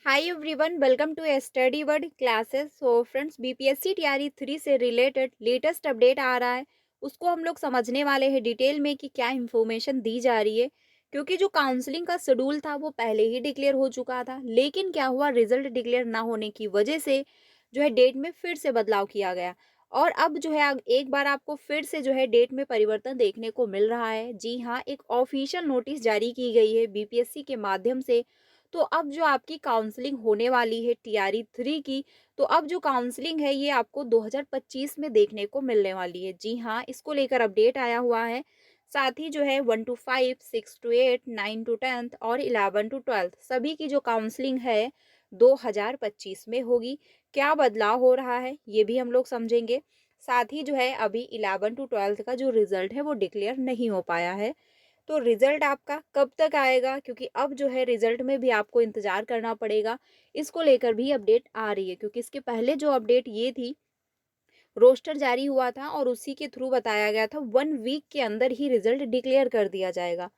Hi everyone, welcome to study word classes. So friends, BPSC TRE 3 से related latest update आ रहा है। उसको हम लोग समझने वाले हैं डिटेल में कि क्या इन्फॉर्मेशन दी जा रही है। क्योंकि जो काउंसलिंग का शेड्यूल था वो पहले ही डिक्लेयर हो चुका था, लेकिन क्या हुआ, रिजल्ट डिक्लेयर ना होने की वजह से जो है डेट में फिर से बदलाव किया गया। और अब जो है एक बार आपको फिर से जो है डेट में परिवर्तन देखने को मिल रहा है। जी हाँ, एक ऑफिशियल नोटिस जारी की गई है बीपीएससी के माध्यम से। तो अब जो आपकी काउंसलिंग होने वाली है टीआरई 3 की, तो अब जो काउंसलिंग है ये आपको 2025 में देखने को मिलने वाली है। जी हाँ, इसको लेकर अपडेट आया हुआ है। साथ ही जो है 1 टू 5, 6 टू 8, 9 टू 10 और 11 टू 12 सभी की जो काउंसलिंग है 2025 में होगी। क्या बदलाव हो रहा है ये भी हम लोग समझेंगे। साथ ही जो है अभी 11 टू 12 का जो रिजल्ट है वो डिक्लेयर नहीं हो पाया है। तो रिजल्ट आपका कब तक आएगा, क्योंकि अब जो है रिजल्ट में भी आपको इंतजार करना पड़ेगा। इसको लेकर भी अपडेट आ रही है, क्योंकि इसके पहले जो अपडेट ये थी, रोस्टर जारी हुआ था और उसी के थ्रू बताया गया था 1 वीक के अंदर ही रिजल्ट डिक्लेयर कर दिया जाएगा।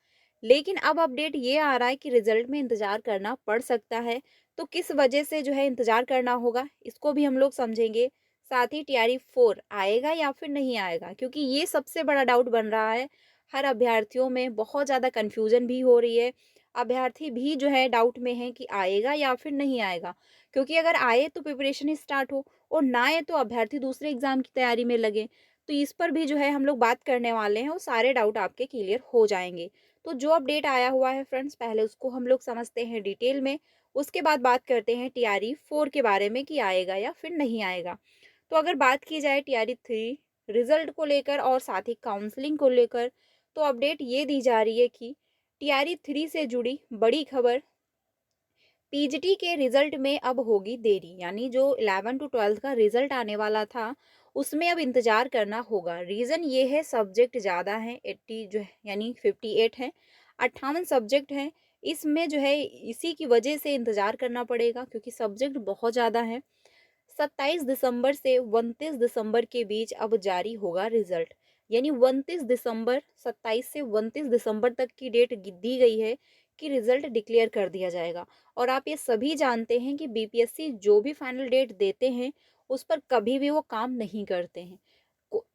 लेकिन अब अपडेट ये आ रहा है कि रिजल्ट में इंतजार करना पड़ सकता है। तो किस वजह से जो है इंतजार करना होगा, इसको भी हम लोग समझेंगे। साथ ही टीआरई 4 आएगा या फिर नहीं आएगा, क्योंकि ये सबसे बड़ा डाउट बन रहा है। हर अभ्यर्थियों में बहुत ज़्यादा कन्फ्यूजन भी हो रही है। अभ्यर्थी भी जो है डाउट में है कि आएगा या फिर नहीं आएगा। क्योंकि अगर आए तो प्रिपरेशन स्टार्ट हो, और ना आए तो अभ्यर्थी दूसरे एग्जाम की तैयारी में लगे। तो इस पर भी जो है हम लोग बात करने वाले हैं, वो सारे डाउट आपके क्लियर हो जाएंगे। तो जो अपडेट आया हुआ है फ्रेंड्स, पहले उसको हम लोग समझते हैं डिटेल में। उसके बाद बात करते हैं टीआरई 4 के बारे में कि आएगा या फिर नहीं आएगा। तो अगर बात की जाए टीआरई 3 रिजल्ट को लेकर और साथ ही काउंसलिंग को लेकर, तो अपडेट ये दी जा रही है कि टीआरई 3 से जुड़ी बड़ी खबर, पीजीटी के रिजल्ट में अब होगी देरी। यानी जो 11 टू 12 का रिजल्ट आने वाला था उसमें अब इंतजार करना होगा। रीज़न ये है, सब्जेक्ट ज़्यादा हैं, 80 जो है यानी 58 हैं, 58 सब्जेक्ट हैं। इसमें जो है इसी की वजह से इंतजार करना पड़ेगा, क्योंकि सब्जेक्ट बहुत ज़्यादा हैं। 27 दिसंबर से 29 दिसंबर के बीच अब जारी होगा रिजल्ट। यानी 29 दिसंबर, 27 से 29 दिसंबर तक की डेट दी गई है कि रिजल्ट डिक्लेयर कर दिया जाएगा। और आप ये सभी जानते हैं कि बीपीएससी जो भी फाइनल डेट देते हैं उस पर कभी भी वो काम नहीं करते हैं।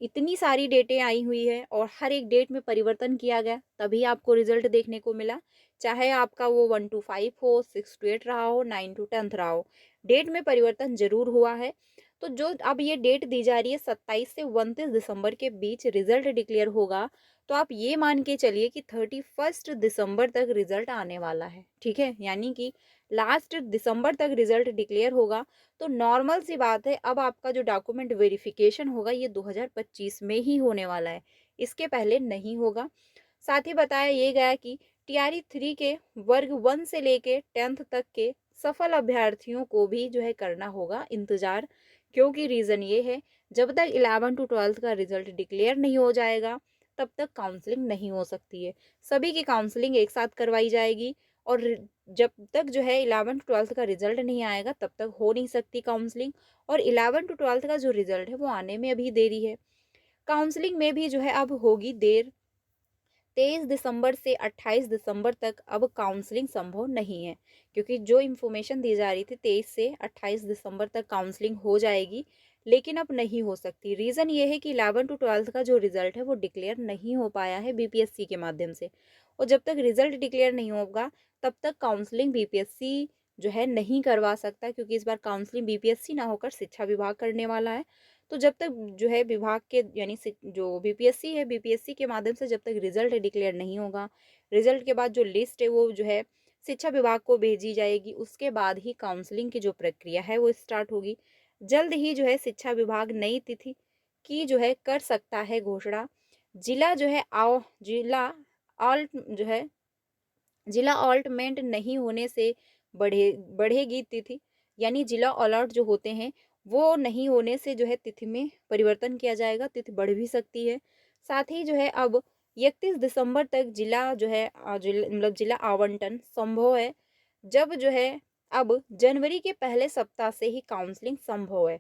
इतनी सारी डेटें आई हुई है और हर एक डेट में परिवर्तन किया गया, तभी आपको रिजल्ट देखने को मिला। चाहे आपका वो 1 टू 5 हो, 6 टू 8 रहा हो, 9 टू 10 रहा हो, डेट में परिवर्तन जरूर हुआ है। तो जो अब ये डेट दी जा रही है 27 से 29 दिसंबर के बीच रिजल्ट डिक्लेयर होगा, तो आप ये मान के चलिए कि 31 दिसंबर तक रिजल्ट आने वाला है। ठीक है, यानी कि लास्ट दिसंबर तक रिजल्ट डिक्लेयर होगा। तो नॉर्मल सी बात है, अब आपका जो डॉक्यूमेंट वेरिफिकेशन होगा ये 2025 में ही होने वाला है, इसके पहले नहीं होगा। साथ ही बताया ये गया कि टीआरई 3 के वर्ग 1 से लेके 10th तक के सफल अभ्यर्थियों को भी जो है करना होगा इंतजार। क्योंकि रीज़न ये है, जब तक 11 टू 12 का रिजल्ट डिक्लेयर नहीं हो जाएगा तब तक काउंसलिंग नहीं हो सकती है। सभी की काउंसलिंग एक साथ करवाई जाएगी। और जब तक जो है 11 टू 12 का रिजल्ट नहीं आएगा तब तक हो नहीं सकती काउंसलिंग। और 11 टू 12 का जो रिजल्ट है वो आने में अभी देरी है। काउंसलिंग में भी जो है अब होगी देर। 23 दिसंबर से 28 दिसंबर तक अब काउंसलिंग संभव नहीं है, क्योंकि जो इन्फॉर्मेशन दी जा रही थी 23 से 28 दिसंबर तक काउंसलिंग हो जाएगी, लेकिन अब नहीं हो सकती। रीज़न ये है कि 11 टू 12 का जो रिजल्ट है वो डिक्लेयर नहीं हो पाया है बीपीएससी के माध्यम से। और जब तक रिजल्ट डिक्लेयर नहीं होगा तब तक काउंसलिंग बीपीएससी जो है नहीं करवा सकता, क्योंकि इस बार काउंसलिंग बीपीएससी ना होकर शिक्षा विभाग करने वाला है। तो जब तक जो है विभाग के यानी जो बीपीएससी है, बीपीएससी के माध्यम से जब तक रिजल्ट डिक्लेयर नहीं होगा, रिजल्ट के बाद जो लिस्ट है वो जो है शिक्षा विभाग को भेजी जाएगी। उसके बाद ही काउंसलिंग की जो प्रक्रिया है वो स्टार्ट होगी। जल्द ही जो है शिक्षा विभाग नई तिथि की जो है कर सकता है घोषणा। जिला जो है आओ जिला ऑल्ट जो है जिला अलॉटमेंट नहीं होने से बढ़ेगी तिथि। यानी जिला अलॉट जो होते हैं वो नहीं होने से जो है तिथि में परिवर्तन किया जाएगा, तिथि बढ़ भी सकती है। साथ ही जो है अब 31 दिसंबर तक जिला जो है मतलब जिला आवंटन संभव है। जब जो है अब जनवरी के पहले सप्ताह से ही काउंसलिंग संभव है।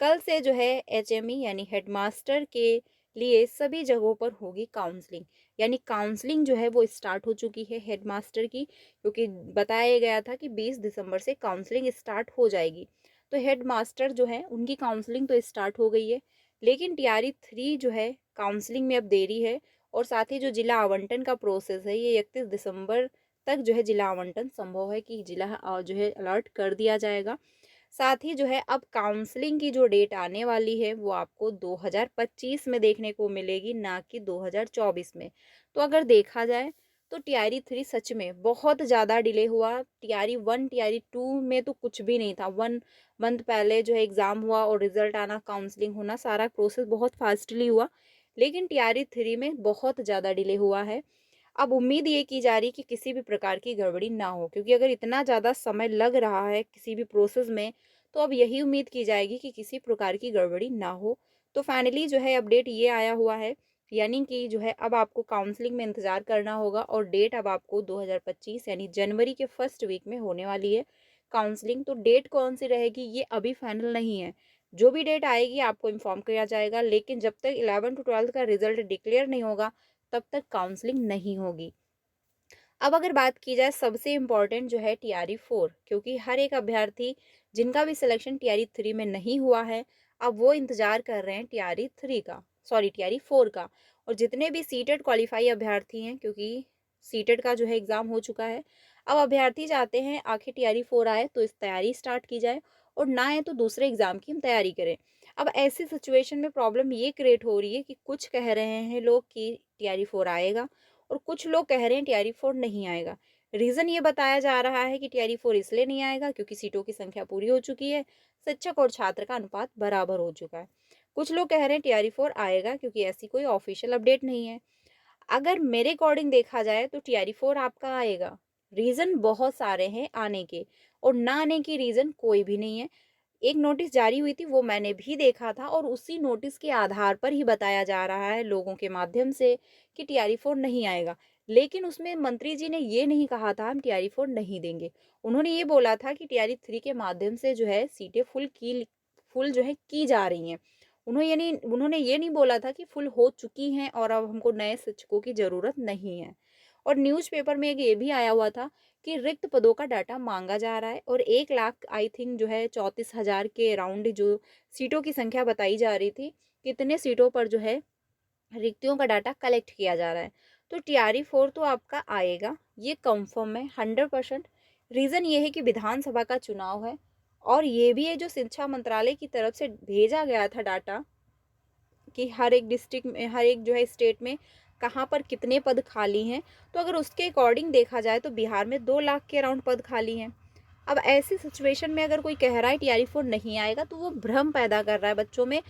कल से जो है एचएमई यानी हेडमास्टर के लिए सभी जगहों पर होगी काउंसलिंग। यानी काउंसलिंग जो है वो स्टार्ट हो चुकी है हेडमास्टर की, क्योंकि बताया गया था कि 20 दिसंबर से काउंसलिंग स्टार्ट हो जाएगी। तो हेडमास्टर जो है उनकी काउंसलिंग तो स्टार्ट हो गई है, लेकिन टीआरई 3 जो है काउंसलिंग में अब देरी है। और साथ ही जो जिला आवंटन का प्रोसेस है ये 31 दिसंबर तक जो है जिला आवंटन संभव है कि जिला जो है अलर्ट कर दिया जाएगा। साथ ही जो है अब काउंसलिंग की जो डेट आने वाली है वो आपको 2025 में देखने को मिलेगी, ना कि 2024 में। तो अगर देखा जाए तो टीआरई 3 सच में बहुत ज़्यादा डिले हुआ। टीआरई 1 टीआरई 2 में तो कुछ भी नहीं था। 1 मंथ पहले जो है एग्ज़ाम हुआ और रिजल्ट आना, काउंसलिंग होना, सारा प्रोसेस बहुत फास्टली हुआ। लेकिन टीआरई 3 में बहुत ज़्यादा डिले हुआ है। अब उम्मीद ये की जा रही कि किसी भी प्रकार की गड़बड़ी ना हो, क्योंकि अगर इतना ज़्यादा समय लग रहा है किसी भी प्रोसेस में, तो अब यही उम्मीद की जाएगी कि किसी प्रकार की गड़बड़ी ना हो। तो फाइनली जो है अपडेट ये आया हुआ है, यानी कि जो है अब आपको काउंसलिंग में इंतज़ार करना होगा और डेट अब आपको 2025 यानी जनवरी के फर्स्ट वीक में होने वाली है काउंसलिंग। तो डेट कौन सी रहेगी ये अभी फाइनल नहीं है। जो भी डेट आएगी आपको इन्फॉर्म किया जाएगा, लेकिन जब तक 11 टू 12 का रिजल्ट डिक्लेयर नहीं होगा तब तक काउंसलिंग नहीं होगी। अब अगर बात की जाए सबसे इम्पोर्टेंट जो है टीआरई 4, क्योंकि हर एक अभ्यर्थी जिनका भी सिलेक्शन टीआरई 3 में नहीं हुआ है, अब वो इंतजार कर रहे हैं टीआरई 3 का, सॉरी टीआरई 4 का। और जितने भी सीटेड क्वालिफाई अभ्यर्थी हैं, क्योंकि सीटेड का जो है एग्ज़ाम हो चुका है, अब अभ्यर्थी चाहते हैं आखिर टीआरई 4 आए तो इस तैयारी स्टार्ट की जाए, और ना आए तो दूसरे एग्ज़ाम की हम तैयारी करें। अब ऐसी सिचुएशन में प्रॉब्लम ये क्रिएट हो रही है कि कुछ कह रहे हैं लोग कि टीआरई 4 आएगा और कुछ लोग कह रहे हैं टीआरई 4 नहीं आएगा। रीज़न ये बताया जा रहा है कि टीआरई 4 इसलिए नहीं आएगा क्योंकि सीटों की संख्या पूरी हो चुकी है, शिक्षक और छात्र का अनुपात बराबर हो चुका है। कुछ लोग कह रहे हैं टीआरई 4 आएगा क्योंकि ऐसी कोई ऑफिशियल अपडेट नहीं है। अगर मेरे अकॉर्डिंग देखा जाए तो टीआरई 4 आपका आएगा। रीज़न बहुत सारे हैं आने के, और ना आने की रीज़न कोई भी नहीं है। एक नोटिस जारी हुई थी वो मैंने भी देखा था, और उसी नोटिस के आधार पर ही बताया जा रहा है लोगों के माध्यम से कि टीआरई 4 नहीं आएगा। लेकिन उसमें मंत्री जी ने ये नहीं कहा था हम टीआरई 4 नहीं देंगे। उन्होंने ये बोला था कि टीआरई 3 के माध्यम से जो है सीटें फुल जो है की जा रही हैं। उन्होंने ये नहीं बोला था कि फुल हो चुकी हैं और अब हमको नए शिक्षकों की ज़रूरत नहीं है। और न्यूज़पेपर में एक ये भी आया हुआ था कि रिक्त पदों का डाटा मांगा जा रहा है, और 1 लाख आई थिंक जो है 34,000 के अराउंड जो सीटों की संख्या बताई जा रही थी, कितने सीटों पर जो है रिक्तियों का डाटा कलेक्ट किया जा रहा है। तो टीआरई 4 तो आपका आएगा, ये कंफर्म है 100%। रीज़न ये है कि विधानसभा का चुनाव है, और ये भी है जो शिक्षा मंत्रालय की तरफ से भेजा गया था डाटा कि हर एक डिस्ट्रिक्ट में, हर एक जो है स्टेट में कहाँ पर कितने पद खाली हैं। तो अगर उसके अकॉर्डिंग देखा जाए तो बिहार में 2 लाख के अराउंड पद खाली हैं। अब ऐसी सिचुएशन में अगर कोई कह रहा है टीआरई 4 नहीं आएगा तो वो भ्रम पैदा कर रहा है बच्चों में,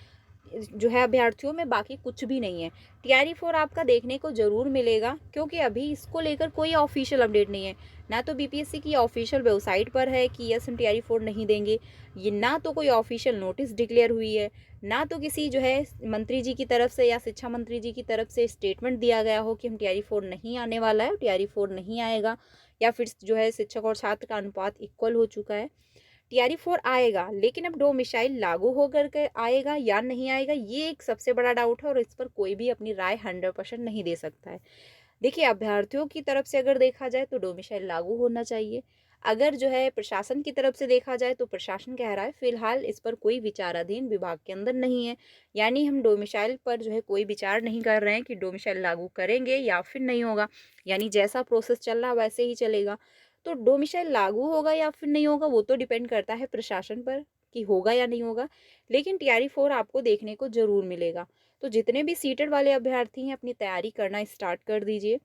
जो है अभ्यर्थियों में, बाकी कुछ भी नहीं है। टीआरई 4 आपका देखने को ज़रूर मिलेगा, क्योंकि अभी इसको लेकर कोई ऑफिशियल अपडेट नहीं है। ना तो बीपीएससी की ऑफिशियल वेबसाइट पर है कि यस हम टीआरई 4 नहीं देंगे, ये ना तो कोई ऑफिशियल नोटिस डिक्लेयर हुई है, ना तो किसी जो है मंत्री जी की तरफ से या शिक्षा मंत्री जी की तरफ से स्टेटमेंट दिया गया हो कि हम टीआरई 4 नहीं आने वाला है, टीआरई 4 नहीं आएगा, या फिर जो है शिक्षक और छात्र का अनुपात इक्वल हो चुका है। टीआरई 4 आएगा, लेकिन अब डोमिसाइल लागू होकर के आएगा या नहीं आएगा ये एक सबसे बड़ा डाउट है, और इस पर कोई भी अपनी राय 100% नहीं दे सकता है। देखिए, अभ्यर्थियों की तरफ से अगर देखा जाए तो डोमिसाइल लागू होना चाहिए। अगर जो है प्रशासन की तरफ से देखा जाए तो प्रशासन कह रहा है फिलहाल इस पर कोई विचाराधीन विभाग के अंदर नहीं है। यानी हम डोमिसाइल पर जो है कोई विचार नहीं कर रहे हैं कि डोमिसाइल लागू करेंगे या फिर नहीं होगा। यानी जैसा प्रोसेस चल रहा वैसे ही चलेगा। तो डोमिसाइल लागू होगा या फिर नहीं होगा वो तो डिपेंड करता है प्रशासन पर कि होगा या नहीं होगा। लेकिन टीआरई 4 आपको देखने को ज़रूर मिलेगा। तो जितने भी सीटेड वाले अभ्यर्थी हैं अपनी तैयारी करना स्टार्ट कर दीजिए,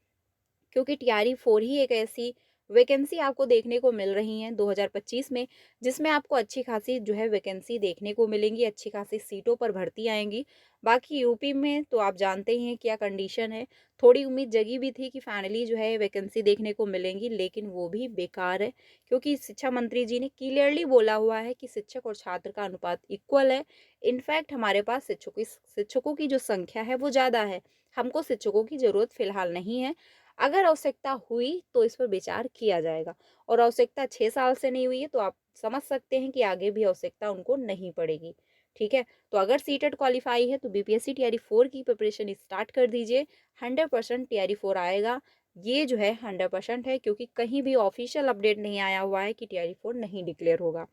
क्योंकि टीआरई 4 ही एक ऐसी वैकेंसी आपको देखने को मिल रही हैं 2025 में, जिसमें आपको अच्छी खासी जो है वैकेंसी देखने को मिलेंगी, अच्छी खासी सीटों पर भर्ती आएंगी। बाकी यूपी में तो आप जानते ही हैं क्या कंडीशन है। थोड़ी उम्मीद जगी भी थी कि फाइनली जो है वैकेंसी देखने को मिलेंगी, लेकिन वो भी बेकार है, क्योंकि शिक्षा मंत्री जी ने क्लियरली बोला हुआ है कि शिक्षक और छात्र का अनुपात इक्वल है। इनफैक्ट हमारे पास शिक्षकों की जो संख्या है वो ज़्यादा है, हमको शिक्षकों की ज़रूरत फिलहाल नहीं है। अगर आवश्यकता हुई तो इस पर विचार किया जाएगा, और आवश्यकता 6 साल से नहीं हुई है तो आप समझ सकते हैं कि आगे भी आवश्यकता उनको नहीं पड़ेगी। ठीक है? तो अगर सीटेट क्वालीफाई है तो बीपीएससी टीआरई 4 की प्रिपरेशन स्टार्ट कर दीजिए, 100% टीआरई 4 आएगा। ये जो है 100% है, क्योंकि कहीं भी ऑफिशियल अपडेट नहीं आया हुआ है कि टीआरई 4 नहीं डिक्लेयर होगा।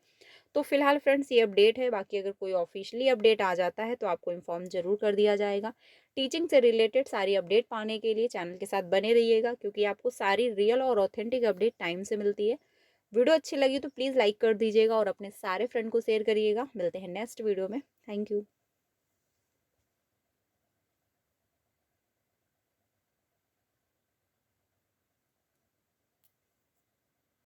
तो फिलहाल फ्रेंड्स ये अपडेट है, बाकी अगर कोई ऑफिशियली अपडेट आ जाता है तो आपको इन्फॉर्म ज़रूर कर दिया जाएगा। टीचिंग से रिलेटेड सारी अपडेट पाने के लिए चैनल के साथ बने रहिएगा, क्योंकि आपको सारी रियल और ऑथेंटिक अपडेट टाइम से मिलती है। वीडियो अच्छी लगी तो प्लीज़ लाइक कर दीजिएगा और अपने सारे फ्रेंड को शेयर करिएगा। मिलते हैं नेक्स्ट वीडियो में। Thank you.